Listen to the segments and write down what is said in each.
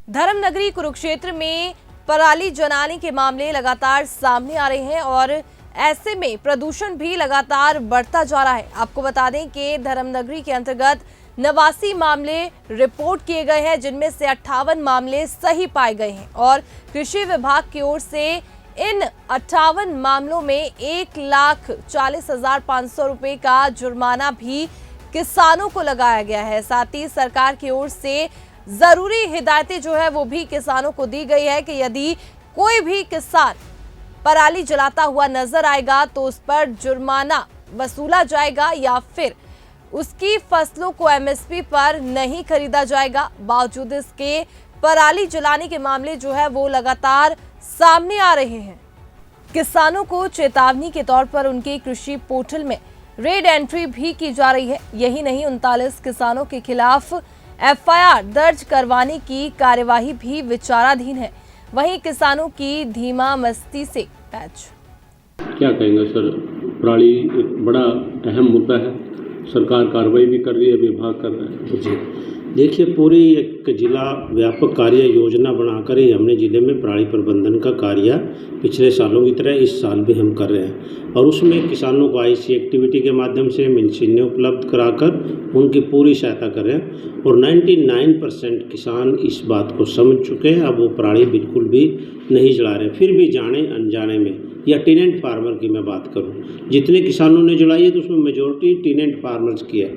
धर्मनगरी कुरुक्षेत्र में पराली जलाने के मामले लगातार सामने आ रहे हैं और ऐसे में प्रदूषण भी लगातार बढ़ता जा रहा है। आपको बता दें कि धर्मनगरी के अंतर्गत 89 मामले रिपोर्ट किए गए हैं, जिनमें से 58 मामले सही पाए गए हैं और कृषि विभाग की ओर से इन 58 मामलों में 1,40,500 रुपए का जुर्माना भी किसानों को लगाया गया है। साथ ही सरकार की ओर से जरूरी हिदायतें जो है वो भी किसानों को दी गई है कि यदि कोई भी किसान पराली जलाता हुआ नजर आएगा तो उस पर जुर्माना वसूला जाएगा या फिर उसकी फसलों को एमएसपी पर नहीं खरीदा जाएगा। बावजूद इसके पराली जलाने के मामले जो है वो लगातार सामने आ रहे हैं। किसानों को चेतावनी के तौर पर उनके कृषि पोर्टल में रेड एंट्री भी की जा रही है। यही नहीं, 39 किसानों के खिलाफ एफआईआर दर्ज करवाने की कार्यवाही भी विचाराधीन है। वहीं किसानों की धीमा मस्ती से पैच। क्या कहेंगे सर, पराली एक बड़ा अहम मुद्दा है, सरकार कार्रवाई भी कर रही है, विभाग कर रहा है। जी देखिए, पूरी एक जिला व्यापक कार्य योजना बनाकर ही हमने जिले में पराली प्रबंधन का कार्य पिछले सालों की तरह इस साल भी हम कर रहे हैं और उसमें किसानों को आईसी एक्टिविटी के माध्यम से मशीनें उपलब्ध कराकर उनकी पूरी सहायता कर रहे हैं और 99% किसान इस बात को समझ चुके हैं। अब वो पराली बिल्कुल भी नहीं जला रहे। फिर भी जाने अनजाने में, या टीनेंट फार्मर की मैं बात करूं, जितने किसानों ने जलाई है तो उसमें मेजोरिटी टीनेंट फार्मर्स की है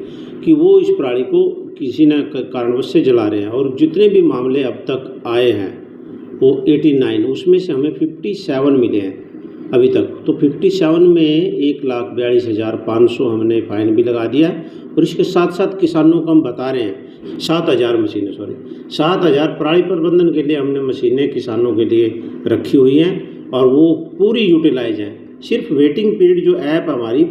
कि वो इस पराली को किसी न कारणवश से जला रहे हैं। और जितने भी मामले अब तक आए हैं वो 89, उसमें से हमें 57 मिले हैं अभी तक। तो 57 में 1,42,500 हमने फाइन भी लगा दिया है और इसके साथ साथ किसानों को हम बता रहे हैं 7,000 मशीनें 7,000 पराली प्रबंधन के लिए हमने मशीनें किसानों के लिए रखी हुई हैं और वो पूरी यूटिलाइज हैं। सिर्फ वेटिंग पीरियड जो ऐप हमारी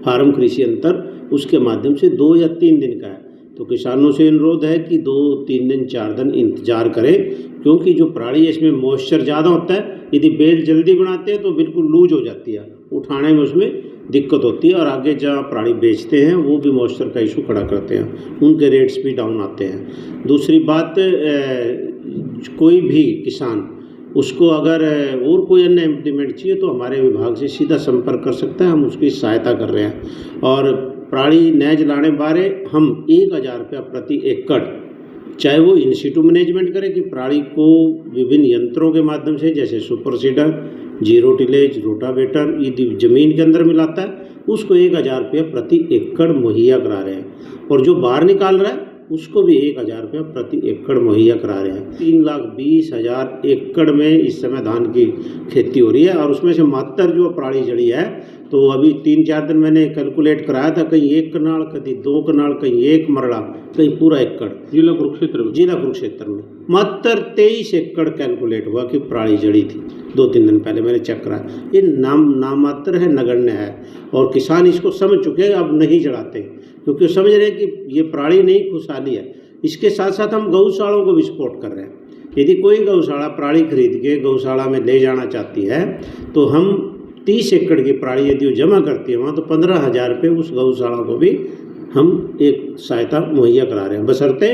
फार्म कृषि अंतर उसके माध्यम से 2 या 3 दिन का है। तो किसानों से अनुरोध है कि 2, 3 दिन, 4 दिन इंतजार करें, क्योंकि जो पराली है इसमें मॉइस्चर ज़्यादा होता है। यदि बेल जल्दी बनाते हैं तो बिल्कुल लूज हो जाती है, उठाने में उसमें दिक्कत होती है और आगे जहाँ पराली बेचते हैं वो भी मॉइस्चर का इशू खड़ा करते हैं, उनके रेट्स भी डाउन आते हैं। दूसरी बात, कोई भी किसान उसको अगर और कोई अन्य इम्प्लीमेंट चाहिए तो हमारे विभाग से सीधा संपर्क कर सकता है, हम उसकी सहायता कर रहे हैं। और पराली न जलाने बारे हम 1,000 रुपया प्रति एकड़, चाहे वो इन सीटू मैनेजमेंट करे कि पराली को विभिन्न यंत्रों के माध्यम से, जैसे super seeder, zero tillage, rotavator, यदि ज़मीन के अंदर मिलाता है उसको 1,000 रुपया प्रति एकड़ मुहैया करा रहे हैं और जो बाहर निकाल रहा है उसको भी 1,000 रुपया प्रति एकड़ मुहैया करा रहे हैं। 3,20,000 एकड़ में इस समय धान की खेती हो रही है और उसमें से मात्र जो पराली जड़ी है तो अभी 3-4 दिन मैंने कैलकुलेट कराया था, कहीं 1 कनाल, कहीं 2 कनाल, कहीं 1 मरड़ा, कहीं पूरा एकड़। जिला कुरुक्षेत्र में मात्र 23 एकड़ कैलकुलेट हुआ कि पराली जड़ी थी। 2-3 दिन पहले मैंने चेक कराया। ये नामात्र है, नगण्य है और किसान इसको समझ चुके हैं, अब नहीं जलाते क्योंकि समझ रहे हैं कि ये पराली नहीं खुशहाली है। इसके साथ साथ हम गौशालाओं को भी सपोर्ट कर रहे हैं। यदि कोई गौशाला पराली खरीद के गौशाला में ले जाना चाहती है तो हम 30 एकड़ की पराली यदि वो जमा करती है वहाँ, तो 15,000 रुपये उस गौशाला को भी हम एक सहायता मुहैया करा रहे हैं, बशर्ते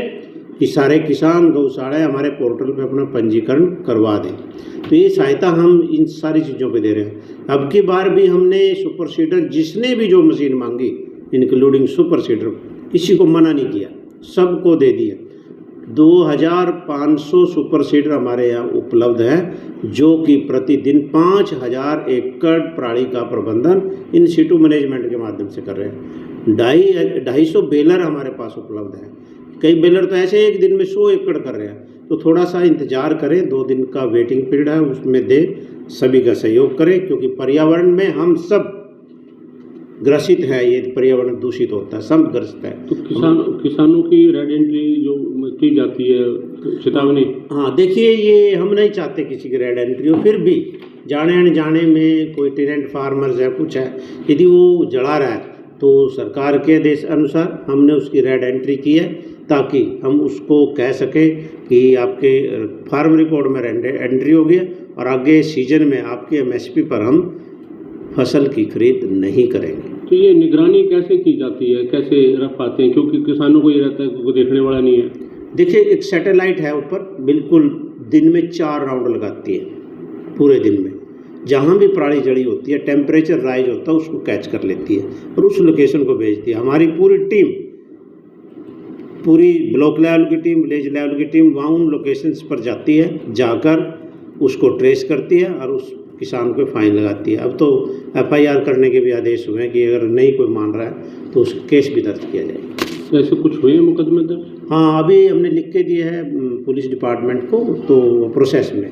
कि सारे किसान गौशाला हमारे पोर्टल पे अपना पंजीकरण करवा दें। तो ये सहायता हम इन सारी चीज़ों पे दे रहे हैं। अब की बार भी हमने सुपर सीडर, जिसने भी जो मशीन मांगी इंक्लूडिंग सुपर सीडर, किसी को मना नहीं किया, सबको दे दिया। 2,500 सुपर सीडर हमारे यहाँ उपलब्ध है जो कि प्रतिदिन 5,000 एकड़ पराली का प्रबंधन इन सीटू मैनेजमेंट के माध्यम से कर रहे हैं। 250 बेलर हमारे पास उपलब्ध है। कई बेलर तो ऐसे एक दिन में 100 एकड़ कर रहे हैं। तो थोड़ा सा इंतजार करें, 2 दिन का वेटिंग पीरियड है, उसमें दे सभी का सहयोग करें, क्योंकि पर्यावरण में हम सब ग्रसित है। ये पर्यावरण दूषित होता है, सब ग्रस्त है। तो किसानों की रेड एंट्री जो की जाती है, चेतावनी। हाँ देखिए, ये हम नहीं चाहते किसी की रेड एंट्री हो, फिर भी जाने अनजाने में कोई टेनेंट फार्मर्स है, कुछ है, यदि वो जला रहा है तो सरकार के आदेश अनुसार हमने उसकी रेड एंट्री की है ताकि हम उसको कह सकें कि आपके फार्म रिकॉर्ड में एंट्री हो गया और आगे सीजन में आपके एमएसपी पर हम फसल की खरीद नहीं करेंगे। तो ये निगरानी कैसे की जाती है, कैसे रख पाते हैं, क्योंकि किसानों को ये रहता है कि कोई देखने वाला नहीं है। देखिए, एक सैटेलाइट है ऊपर, बिल्कुल दिन में 4 राउंड लगाती है पूरे दिन में। जहाँ भी पराली जड़ी होती है, टेम्परेचर राइज होता है, उसको कैच कर लेती है और उस लोकेशन को भेजती है। हमारी पूरी टीम, पूरी ब्लॉक लेवल की टीम, विलेज लेवल की टीम वहाँ उन लोकेशंस पर जाती है, जाकर उसको ट्रेस करती है और उस किसान को फाइन लगाती है। अब तो FIR करने के भी आदेश हुए हैं कि अगर नहीं कोई मान रहा है तो उस केस भी दर्ज किया जाए। ऐसे कुछ हुए हैं मुकदमे दर्ज? हाँ, अभी हमने लिख के दिए है पुलिस डिपार्टमेंट को, तो प्रोसेस में।